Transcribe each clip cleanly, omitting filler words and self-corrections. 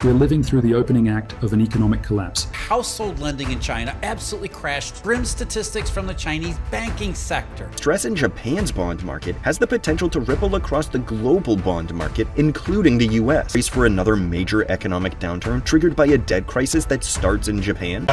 We're living through the opening act of an economic collapse. Household lending in China absolutely crashed. Grim statistics from the Chinese banking sector. Stress in Japan's bond market has the potential to ripple across the global bond market, including the US. Brace for another major economic downturn triggered by a debt crisis that starts in Japan.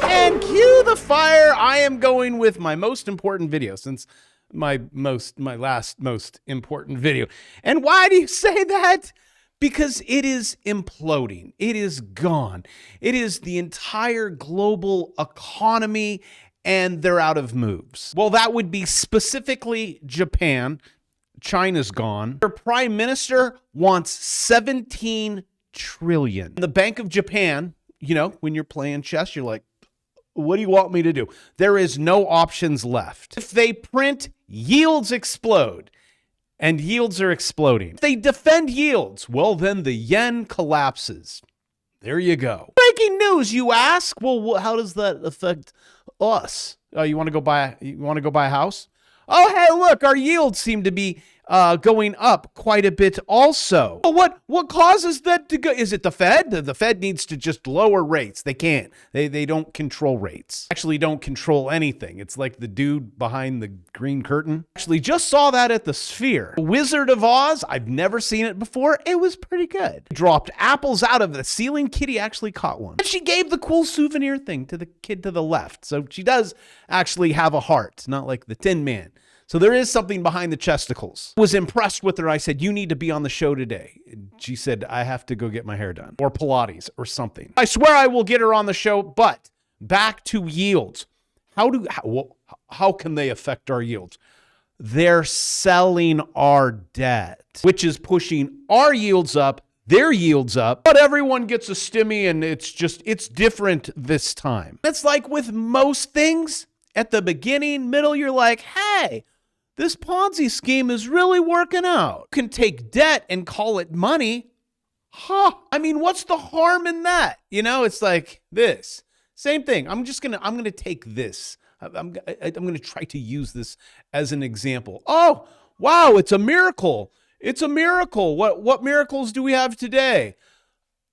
And cue the fire. I am going with my most important video since my last most important video. And why do you say that? Because it is imploding. It is gone. It is the entire global economy, and they're out of moves. Well, that would be specifically Japan. China's gone. Their prime minister wants 17 trillion. The Bank of Japan, you know, when you're playing chess, you're like, what do you want me to do? There is no options left. If they print, yields explode. And yields are exploding. If they defend yields, well, then the yen collapses. There you go. Breaking news, you ask? Well, how does that affect us? Oh, you want to go buy a house? Oh, hey, look, our yields seem to be going up quite a bit also. Well, what causes that to go? Is it the Fed? The Fed needs to just lower rates. They can't. They don't control rates. Actually don't control anything. It's like the dude behind the green curtain. Actually just saw that at the Sphere. Wizard of Oz, I've never seen it before. It was pretty good. Dropped apples out of the ceiling. Kitty actually caught one. And she gave the cool souvenir thing to the kid to the left. So she does actually have a heart, not like the Tin Man. So there is something behind the chesticles. I was impressed with her. I said, you need to be on the show today. She said, I have to go get my hair done or Pilates or something. I swear I will get her on the show, but back to yields. How can they affect our yields? They're selling our debt, which is pushing our yields up, their yields up, but everyone gets a stimmy and it's different this time. It's like with most things at the beginning, middle, you're like, hey, this Ponzi scheme is really working out. You can take debt and call it money. Huh. I mean, what's the harm in that? You know, it's like this. Same thing. I'm going to take this. I'm going to try to use this as an example. Oh, wow, it's a miracle. It's a miracle. What miracles do we have today?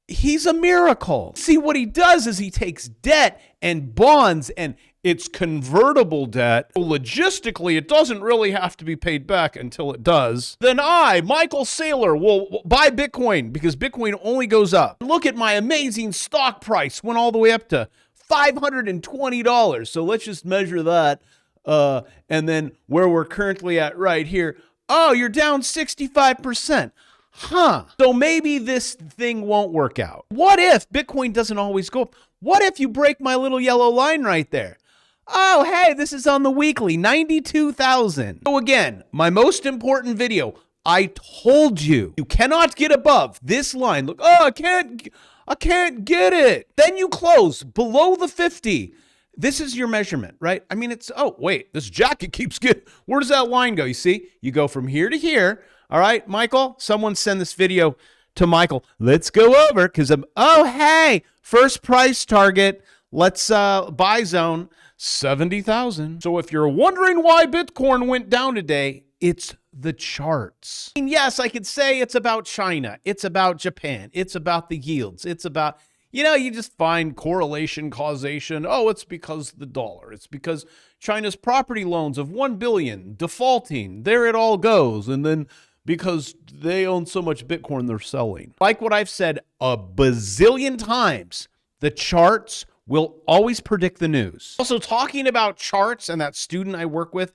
He's a miracle. See, what he does is he takes debt and bonds, and it's convertible debt. Logistically, it doesn't really have to be paid back until it does. Then I, Michael Saylor, will buy Bitcoin because Bitcoin only goes up. Look at my amazing stock price. Went all the way up to $520. So let's just measure that. And then where we're currently at right here. Oh, you're down 65%. Huh. So maybe this thing won't work out. What if Bitcoin doesn't always go up? What if you break my little yellow line right there? Oh, hey, this is on the weekly, 92,000. So again, my most important video, I told you, you cannot get above this line. Look, oh, I can't get it. Then you close below the 50. This is your measurement, right? I mean, it's, oh, wait, this jacket keeps getting, where does that line go? You see, you go from here to here. All right, Michael, someone send this video to Michael. Let's go over because oh, hey, first price target. Let's buy zone 70,000. So if you're wondering why Bitcoin went down today, it's the charts. I mean, yes, I could say it's about China. It's about Japan. It's about the yields. It's about, you know, you just find correlation, causation. Oh, it's because the dollar. It's because China's property loans of 1 billion defaulting. There it all goes. And then because they own so much Bitcoin, they're selling. Like what I've said a bazillion times, the charts will always predict the news. Also, talking about charts, and that student I work with,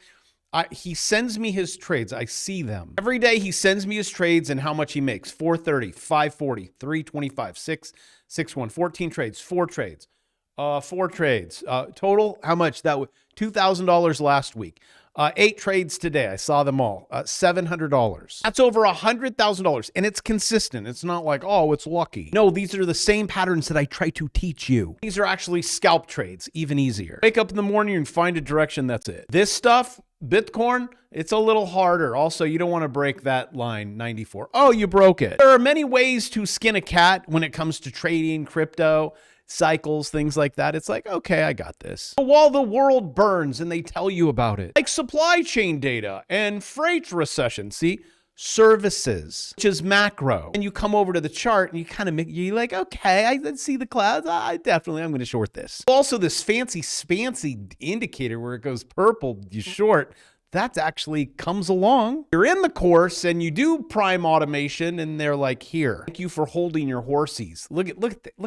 he sends me his trades. I see them. Every day he sends me his trades and how much he makes. 430, 540, 325, 661, 14 trades, 4 trades. 4 trades. Total, how much? That was $2,000 last week. 8 trades today. I saw them all. $700. That's over $100,000. And it's consistent. It's not like, oh, it's lucky. No, these are the same patterns that I try to teach you. These are actually scalp trades, even easier. Wake up in the morning and find a direction. That's it. This stuff, Bitcoin, it's a little harder. Also, you don't want to break that line, 94. Oh, you broke it. There are many ways to skin a cat when it comes to trading, crypto, cycles, things like that. It's like, okay, I got this. While the world burns and they tell you about it. Like supply chain data and freight recession. See, services, which is macro. And you come over to the chart and you kind of you're like, okay, I see the clouds. I'm going to short this. Also, this fancy indicator where it goes purple, you short. That actually comes along. You're in the course and you do prime automation and they're like, here, thank you for holding your horsies. Look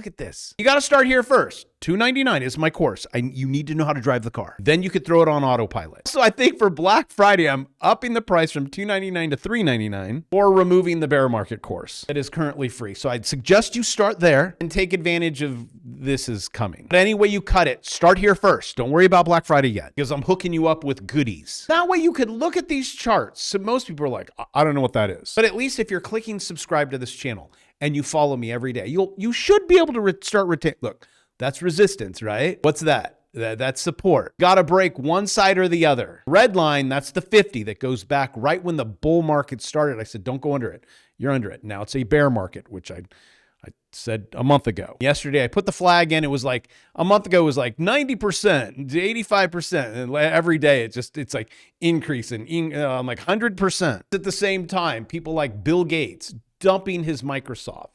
at this. You got to start here first. $299 is my course. You need to know how to drive the car. Then you could throw it on autopilot. So I think for Black Friday, I'm upping the price from $299 to $399 or removing the bear market course that is currently free. So I'd suggest you start there and take advantage of this is coming. But any way you cut it, start here first. Don't worry about Black Friday yet because I'm hooking you up with goodies. That way you could look at these charts. So most people are like, I don't know what that is. But at least if you're clicking subscribe to this channel and you follow me every day, you should be able to start retain. Look, that's resistance, right? What's that? That's support. Got to break one side or the other. Red line, that's the 50 that goes back right when the bull market started. I said, don't go under it. You're under it. Now it's a bear market, which I said a month ago. Yesterday, I put the flag in. It was like, a month ago, it was like 90%, 85%. And every day, it's like increasing. I'm like 100%. At the same time, people like Bill Gates dumping his Microsoft.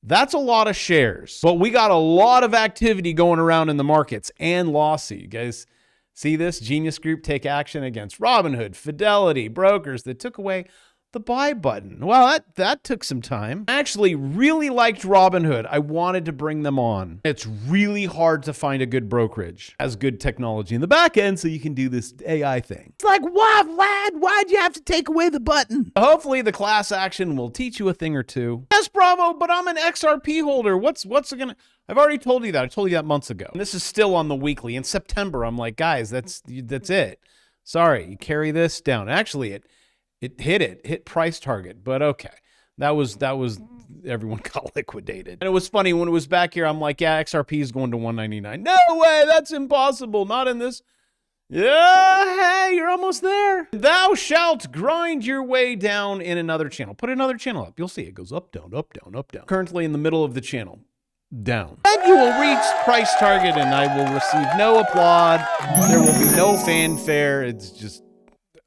That's a lot of shares, but we got a lot of activity going around in the markets and lawsuit. You guys see this? Genius Group take action against Robinhood, Fidelity, brokers that took away the buy button. Well, that took some time. I actually really liked Robinhood. I wanted to bring them on. It's really hard to find a good brokerage. Has good technology in the back end so you can do this AI thing. It's like, what, Vlad? Why'd you have to take away the button? Hopefully the class action will teach you a thing or two. Yes, Bravo, but I'm an XRP holder. What's it gonna... I've already told you that. I told you that months ago. And this is still on the weekly. In September, I'm like, guys, that's it. Sorry, you carry this down. Actually, it hit price target, but okay. That was everyone got liquidated. And it was funny when it was back here, I'm like, yeah, XRP is going to 199. No way, that's impossible. Not in this. Yeah, hey, you're almost there. Thou shalt grind your way down in another channel. Put another channel up. You'll see it goes up, down, up, down, up, down. Currently in the middle of the channel. Down. And you will reach price target and I will receive no applaud. There will be no fanfare. It's just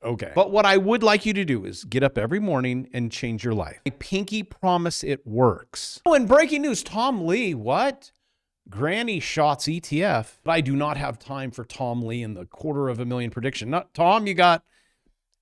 okay. But what I would like you to do is get up every morning and change your life. I pinky promise it works. Oh, and breaking news, Tom Lee, what? Granny shots ETF. But I do not have time for Tom Lee and the $250,000 prediction. Not Tom, you got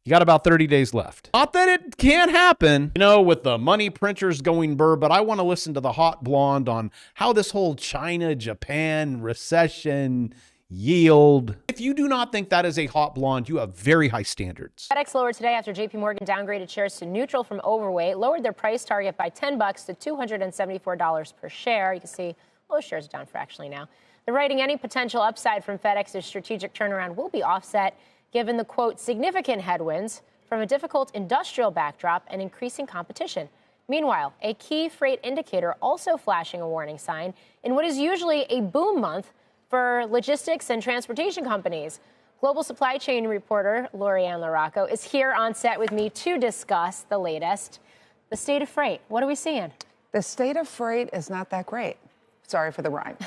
about 30 days left. Not that it can't happen, with the money printers going burr, but I want to listen to the hot blonde on how this whole China, Japan, recession, yield. If you do not think that is a hot blonde, you have very high standards. FedEx lowered today after JP Morgan downgraded shares to neutral from overweight, lowered their price target by $10 to $274 per share. You can see those shares are down fractionally now. They're writing any potential upside from FedEx's strategic turnaround will be offset given the, quote, significant headwinds from a difficult industrial backdrop and increasing competition. Meanwhile, a key freight indicator also flashing a warning sign in what is usually a boom month for logistics and transportation companies. Global supply chain reporter Lorianne LaRocco is here on set with me to discuss the latest. The state of freight. What are we seeing? The state of freight is not that great. Sorry for the rhyme.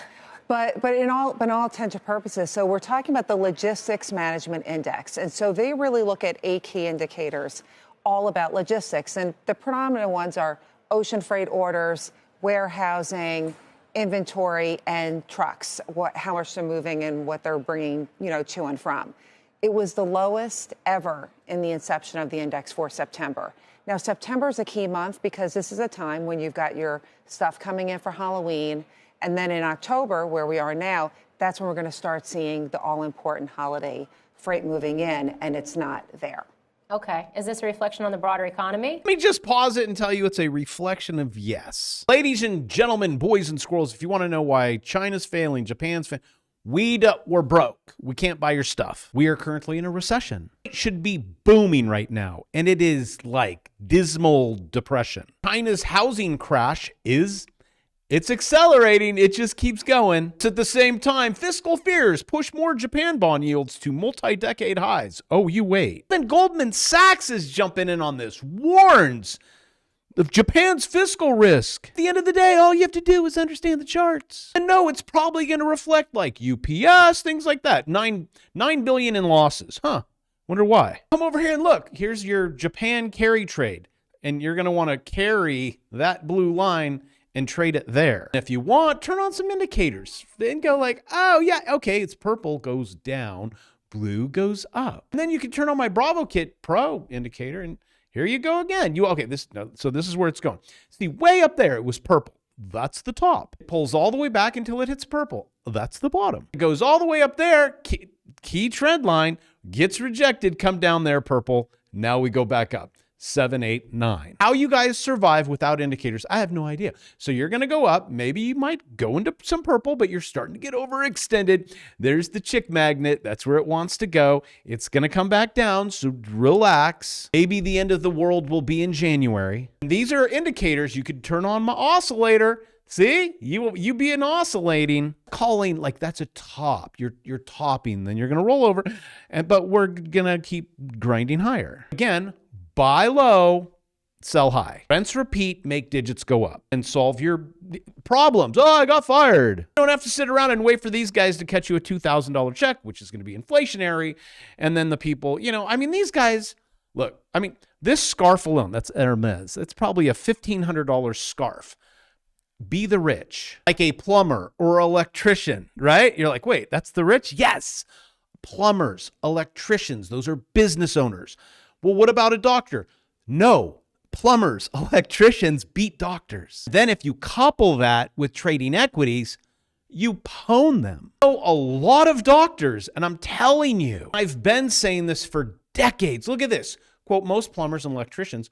But in all intents and purposes, so we're talking about the Logistics Management Index. And so they really look at 8 key indicators all about logistics. And the predominant ones are ocean freight orders, warehousing, inventory, and trucks, how much they're moving and what they're bringing, to and from. It was the lowest ever in the inception of the index for September. Now, September is a key month because this is a time when you've got your stuff coming in for Halloween. And then in October, where we are now, that's when we're going to start seeing the all-important holiday freight moving in, and it's not there. Okay. Is this a reflection on the broader economy? Let me just pause it and tell you it's a reflection of yes. Ladies and gentlemen, boys and squirrels, if you want to know why China's failing, Japan's failing, we're broke. We can't buy your stuff. We are currently in a recession. It should be booming right now, and it is like dismal depression. China's housing crash it's accelerating. It just keeps going. At the same time, fiscal fears push more Japan bond yields to multi-decade highs. Oh, you wait. Then Goldman Sachs is jumping in on this, warns of Japan's fiscal risk. At the end of the day, all you have to do is understand the charts. And no, it's probably going to reflect like UPS, things like that. $9 billion in losses. Huh. Wonder why. Come over here and look. Here's your Japan carry trade. And you're going to want to carry that blue line and trade it there. If you want, turn on some indicators. Then go like, oh yeah, okay, it's purple goes down, blue goes up. And then you can turn on my Bravo Kit Pro indicator and here you go again. So this is where it's going. See, way up there, it was purple. That's the top. It pulls all the way back until it hits purple. That's the bottom. It goes all the way up there. Key trend line gets rejected. Come down there, purple. Now we go back up. 7, 8, 9. How you guys survive without indicators, I have no idea. So you're going to go up. Maybe you might go into some purple, but you're starting to get overextended. There's the chick magnet. That's where it wants to go. It's going to come back down. So relax. Maybe the end of the world will be in January. And these are indicators. You could turn on my oscillator. See, you be an oscillating, calling like that's a top. You're topping. Then you're going to roll over. But we're going to keep grinding higher. Again, buy low, sell high. Rinse, repeat, make digits go up and solve your problems. Oh, I got fired. You don't have to sit around and wait for these guys to catch you a $2,000 check, which is going to be inflationary. And then the people, these guys, look, this scarf alone, that's Hermes. It's probably a $1,500 scarf. Be the rich, like a plumber or electrician, right? You're like, wait, that's the rich? Yes. Plumbers, electricians, those are business owners. Well, what about a doctor? No, plumbers, electricians beat doctors. Then if you couple that with trading equities, you pwn them. So a lot of doctors, and I'm telling you, I've been saying this for decades. Look at this. Quote, most plumbers and electricians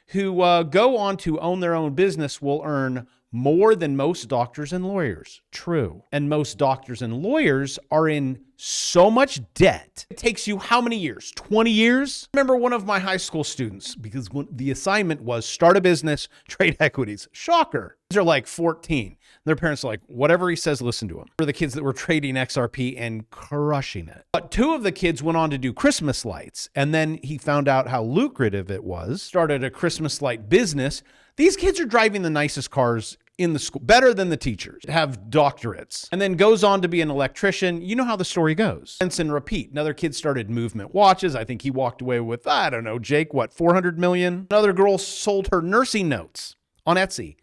who go on to own their own business will earn more than most doctors and lawyers. True. And most doctors and lawyers are in so much debt. It takes you how many years? 20 years? I remember one of my high school students, because the assignment was start a business, trade equities. Shocker. These are like 14. Their parents are like, whatever he says, listen to him. For the kids that were trading XRP and crushing it. But 2 of the kids went on to do Christmas lights. And then he found out how lucrative it was, started a Christmas light business. These kids are driving the nicest cars in the school, better than the teachers, have doctorates, and then goes on to be an electrician. You know how the story goes. Rinse and repeat. Another kid started movement watches. I think he walked away with, I don't know, Jake, $400 million? Another girl sold her nursing notes on Etsy,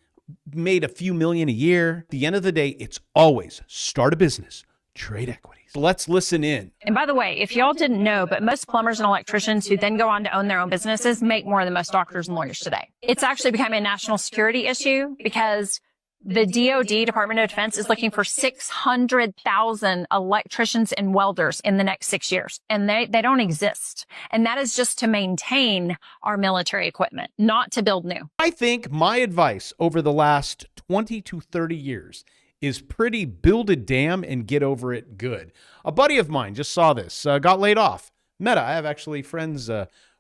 made a few million a year. At the end of the day, it's always start a business, trade equities. Let's listen in. And by the way, if y'all didn't know, but most plumbers and electricians who then go on to own their own businesses make more than most doctors and lawyers today. It's actually becoming a national security issue because the DOD, Department of Defense, is looking for 600,000 electricians and welders in the next 6 years. And they don't exist. And that is just to maintain our military equipment, not to build new. I think my advice over the last 20 to 30 years is pretty build a dam and get over it good. A buddy of mine just saw this, got laid off. Meta, I have actually friends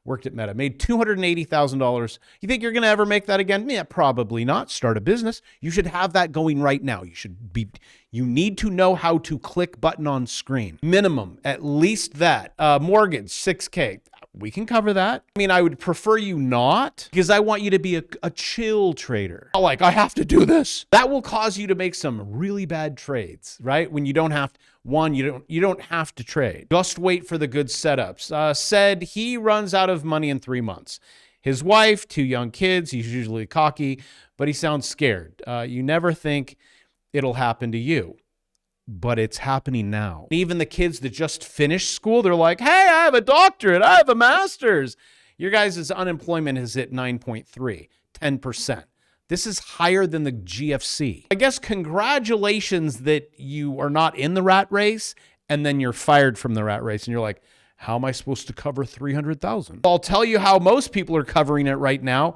worked at Meta, made $280,000. You think you're going to ever make that again? Yeah, probably not. Start a business. You should have that going right now. You need to know how to click button on screen. Minimum, at least that. Mortgage, $6K. We can cover that. I would prefer you not, because I want you to be a chill trader. Like, I have to do this. That will cause you to make some really bad trades, right? When you don't have you don't have to trade. Just wait for the good setups. Said he runs out of money in 3 months. His wife, 2 young kids. He's usually cocky, but he sounds scared. You never think it'll happen to you, but it's happening now. Even the kids that just finished school, they're like, hey, I have a doctorate. I have a master's. Your guys' unemployment is at 9.3, 10%. This is higher than the GFC. I guess congratulations that you are not in the rat race and then you're fired from the rat race and you're like, how am I supposed to cover 300,000? I'll tell you how most people are covering it right now.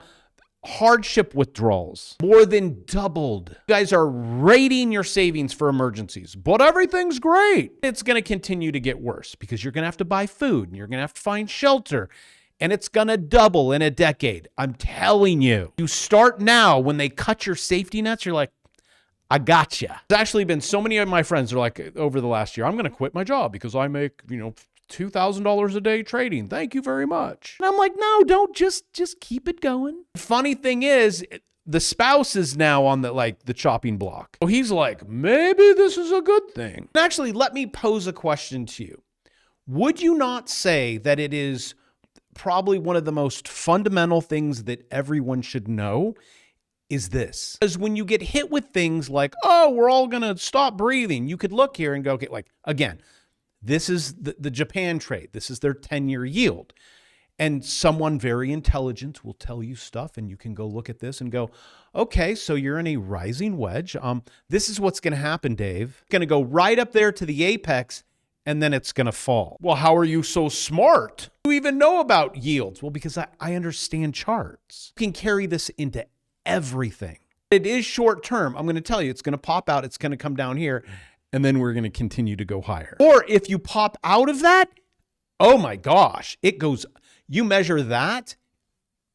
Hardship withdrawals more than doubled. You guys are raiding your savings for emergencies, but everything's great. It's going to continue to get worse because you're going to have to buy food and you're going to have to find shelter. And it's going to double in a decade. I'm telling you. You start now. When they cut your safety nets, you're like, I gotcha. There's actually been so many of my friends are like, over the last year, I'm going to quit my job because I make, $2,000 a day trading. Thank you very much. And I'm like, no, don't just keep it going. Funny thing is, the spouse is now on the chopping block. So he's like, maybe this is a good thing. And actually, let me pose a question to you. would you not say that it is probably one of the most fundamental things that everyone should know is this? Because when you get hit with things like, oh, we're all going to stop breathing, you could look here and go, okay, like, again, this is the Japan trade. This is their 10-year yield. And someone very intelligent will tell you stuff, and you can go look at this and go, okay, so you're in a rising wedge. This is what's going to happen, Dave. It's going to go right up there to the apex, and then it's going to fall. Well, how are you so smart? You even know about yields? Well, because I understand charts. You can carry this into everything. It is short term. I'm going to tell you, it's going to pop out. It's going to come down here, and then we're going to continue to go higher. Or if you pop out of that, oh my gosh, it goes, you measure that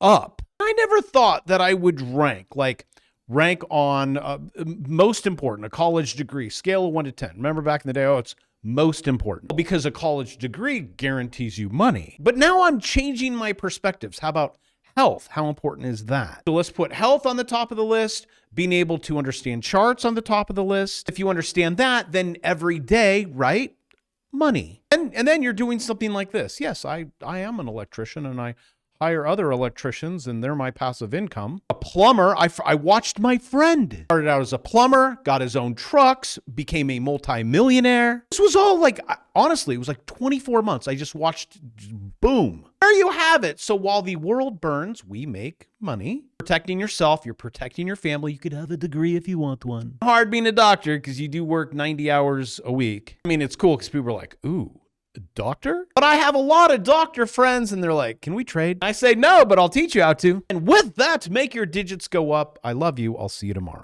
up. I never thought that I would rank on most important, a college degree, scale of 1 to 10. Remember back in the day, oh, it's most important because a college degree guarantees you money. But now I'm changing my perspectives. How about health? How important is that? So let's put health on the top of the list, being able to understand charts on the top of the list. If you understand that, then every day, right? Money. And then you're doing something like this. Yes, I am an electrician, and I hire other electricians, and they're my passive income. A plumber, I watched my friend. Started out as a plumber, got his own trucks, became a multi-millionaire. This was all like, honestly, it was like 24 months. I just watched, boom. There you have it. So while the world burns, we make money. Protecting yourself, you're protecting your family. You could have a degree if you want one. Hard being a doctor because you do work 90 hours a week. I mean, it's cool because people are like, ooh, a doctor? But I have a lot of doctor friends and they're like, can we trade? I say no, but I'll teach you how to. And with that, make your digits go up. I love you. I'll see you tomorrow.